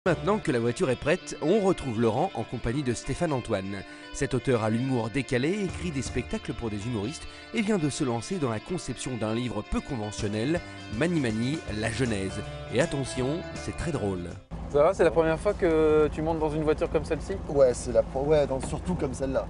Maintenant que la voiture est prête, on retrouve Laurent en compagnie de Stéphane Antoine. Cet auteur à l'humour décalé écrit des spectacles pour des humoristes et vient de se lancer dans la conception d'un livre peu conventionnel, Mani Mani, la Genèse. Et attention, c'est très drôle. Ça va, c'est la première fois que tu montes dans une voiture comme celle-ci? Ouais, surtout comme celle-là.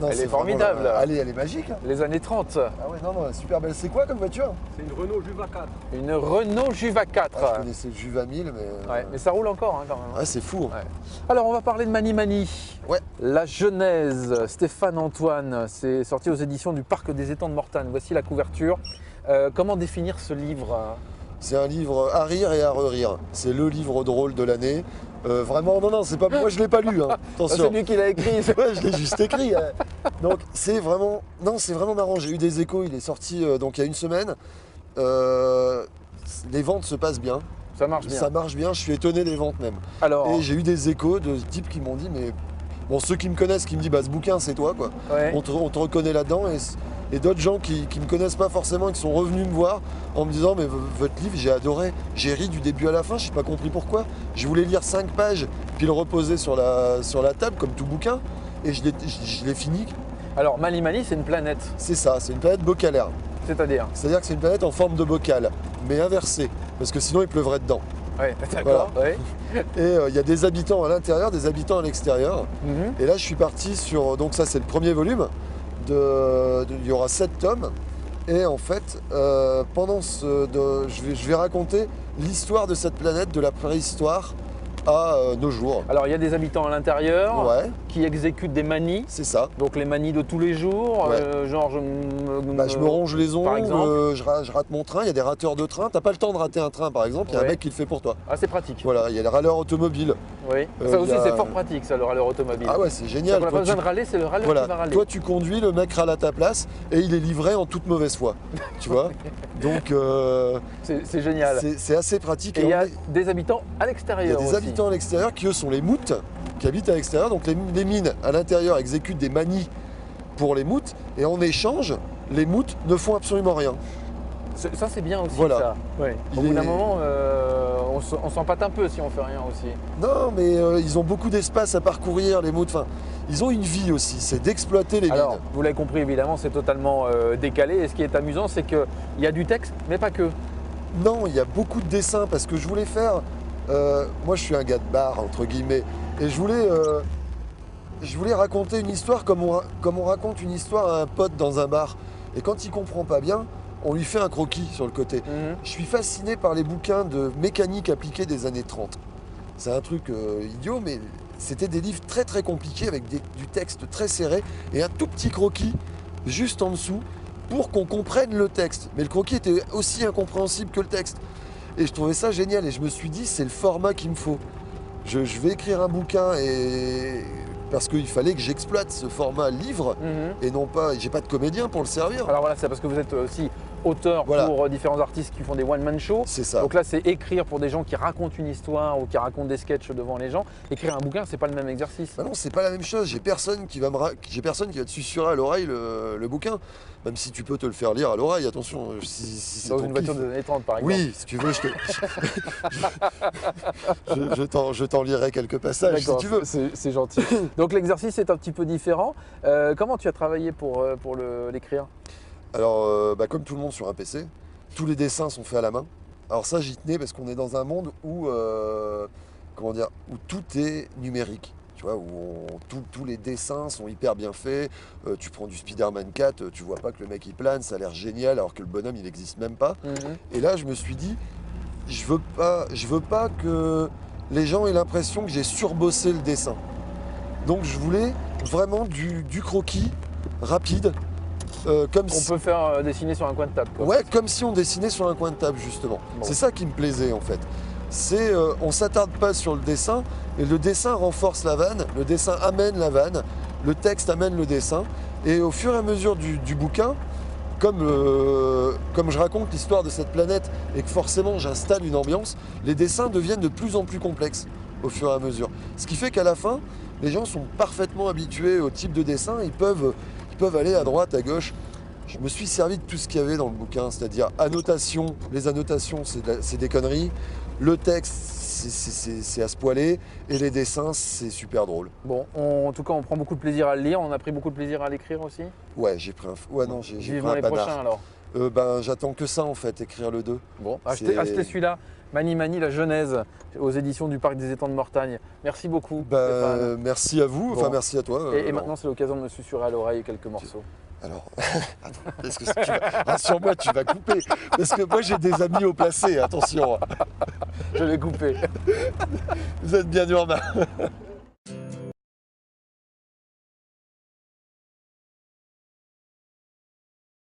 Non, Elle est vraiment formidable. Elle est magique. Hein. Les années 30. Ah ouais, non, super belle. C'est quoi comme voiture? C'est une Renault Juva 4. Une Renault Juva 4. Je connaissais le Juva 1000, mais... Ouais, mais ça roule encore hein, quand même. Ouais, c'est fou. Ouais. Alors on va parler de Mani Mani. Ouais. La Genèse, Stéphane Antoine. C'est sorti aux éditions du Parc des Étangs de Mortagne. Voici la couverture. Comment définir ce livre? C'est un livre à rire et à re-rire. C'est le livre drôle de l'année. Vraiment, non, c'est pas moi, je l'ai pas lu. Hein. Attention. C'est lui qui l'a écrit. Ouais, je l'ai juste écrit. Hein. Donc c'est vraiment marrant. J'ai eu des échos. Il est sorti donc il y a une semaine. Les ventes se passent bien. Ça marche bien. Ça marche bien. Je suis étonné des ventes même. Alors, Et j'ai eu des échos de types qui m'ont dit mais bon, ceux qui me connaissent, qui me disent bah ce bouquin c'est toi quoi. ouais. On te reconnaît là-dedans et d'autres gens qui me connaissent pas forcément et qui sont revenus me voir en me disant mais votre livre j'ai adoré, j'ai ri du début à la fin, j'ai pas compris pourquoi. Je voulais lire 5 pages puis le reposer sur la table comme tout bouquin et je l'ai fini. Alors Mani Mani, c'est une planète. C'est ça, c'est une planète bocalaire. C'est-à-dire? C'est-à-dire que c'est une planète en forme de bocal, mais inversée, parce que sinon il pleuvrait dedans. Ouais, d'accord. Voilà. Ouais. Et il y a des habitants à l'intérieur, des habitants à l'extérieur. Mhm. Et là je suis parti sur, donc ça c'est le premier volume, il y aura 7 tomes. Et en fait, je vais raconter l'histoire de cette planète, de la préhistoire à nos jours. Alors il y a des habitants à l'intérieur Ouais, qui exécutent des manies. c'est ça. Donc les manies de tous les jours, Ouais. genre Je me ronge les par ongles, exemple. je rate mon train, il y a des rateurs de train. T'as pas le temps de rater un train par exemple, il y a un Ouais. mec qui le fait pour toi. Ah c'est pratique. Voilà, il y a les râleurs automobiles. Oui. il Ça aussi y a- c'est fort pratique ça, le râleur automobile. Ah ouais, c'est Donc, génial. on n'a pas Toi, besoin de râler, c'est le râleur Voilà, qui va râler. toi tu conduis, le mec râle à ta place et il est livré en toute mauvaise foi. Tu vois. Donc C'est génial. c'est assez pratique. Et il y a il des habitants à y a l'extérieur des aussi. habitants à l'extérieur qui eux sont les moutes, qui habitent à l'extérieur. Donc les mines à l'intérieur exécutent des manies pour les moutes et en échange, les moutes ne font absolument rien. Ça c'est bien aussi Voilà. ça. Ouais. Au Il bout d'un est- moment, on s'empâte un peu si on fait rien aussi. Non, mais ils ont beaucoup d'espace à parcourir, les moutes. Enfin, ils ont une vie aussi, c'est d'exploiter les Alors, mines. vous l'avez compris évidemment, c'est totalement décalé. Et ce qui est amusant, c'est qu'il y a du texte, mais pas que. Non, il y a beaucoup de dessins parce que je voulais faire. Moi, je suis un gars de bar entre guillemets, et je voulais raconter une histoire comme on raconte une histoire à un pote dans un bar. Et quand il comprend pas bien, on lui fait un croquis sur le côté. Mhm. Je suis fasciné par les bouquins de mécanique appliquée des années 30. C'est un truc idiot, mais c'était des livres très très compliqués avec du texte très serré et un tout petit croquis juste en dessous pour qu'on comprenne le texte. Mais le croquis était aussi incompréhensible que le texte. Et je trouvais ça génial et je me suis dit c'est le format qu'il me faut. Je vais écrire un bouquin et parce qu'il fallait que j'exploite ce format livre Mhm. et non pas, j'ai pas de comédien pour le servir. Alors voilà, c'est parce que vous êtes aussi auteur Voilà. pour différents artistes qui font des one-man shows. C'est ça. Donc là, c'est écrire pour des gens qui racontent une histoire ou qui racontent des sketchs devant les gens. Écrire un bouquin, c'est pas le même exercice. Bah non, c'est pas la même chose. J'ai personne qui va te susurrer à l'oreille le bouquin. Même si tu peux te le faire lire à l'oreille, attention. Si c'est Dans ton une voiture kiff. des années 30 par exemple. Oui, si tu veux, je t'en lirai quelques passages si D'accord, tu veux. c'est gentil. Donc l'exercice est un petit peu différent. Comment tu as travaillé pour l'écrire? Alors, comme tout le monde sur un PC, tous les dessins sont faits à la main. Alors ça, j'y tenais parce qu'on est dans un monde où, où tout est numérique. Tu vois, tous les dessins sont hyper bien faits. Tu prends du Spider-Man 4, tu vois pas que le mec il plane, ça a l'air génial alors que le bonhomme il n'existe même pas. Mhm. Et là, je me suis dit, je veux pas que les gens aient l'impression que j'ai surbossé le dessin. Donc je voulais vraiment du croquis rapide, comme On si, peut faire dessiner sur un coin de table. quoi. ouais, comme si on dessinait sur un coin de table justement. Bon. C'est ça qui me plaisait en fait. C'est on s'attarde pas sur le dessin, et le dessin renforce la vanne, le dessin amène la vanne, le texte amène le dessin, et au fur et à mesure du bouquin, comme je raconte l'histoire de cette planète et que forcément j'installe une ambiance, les dessins deviennent de plus en plus complexes au fur et à mesure. Ce qui fait qu'à la fin, les gens sont parfaitement habitués au type de dessin, ils peuvent aller à droite, à gauche. Je me suis servi de tout ce qu'il y avait dans le bouquin, c'est-à-dire annotation. Les annotations, c'est des conneries. Le texte, c'est à se poiler et les dessins, c'est super drôle. Bon, en tout cas, on prend beaucoup de plaisir à le lire. On a pris beaucoup de plaisir à l'écrire aussi. Ouais, j'ai pris un... Ouais, non, j'ai pris Vivement un les panard. prochains alors. Ben, j'attends que ça en fait, écrire le 2. Bon, C'est- achetez celui-là. Mani Mani, la Genèse, aux éditions du Parc des Étangs de Mortagne. Merci beaucoup, Stéphane. Merci à vous, Bon. enfin merci à toi. Et Laurent. maintenant, c'est l'occasion de me susurrer à l'oreille quelques morceaux. Alors, attends, est-ce que tu vas... rassure-moi, tu vas couper. Parce que moi j'ai des amis au placé, attention. Je l'ai coupé. Vous êtes bien urbain.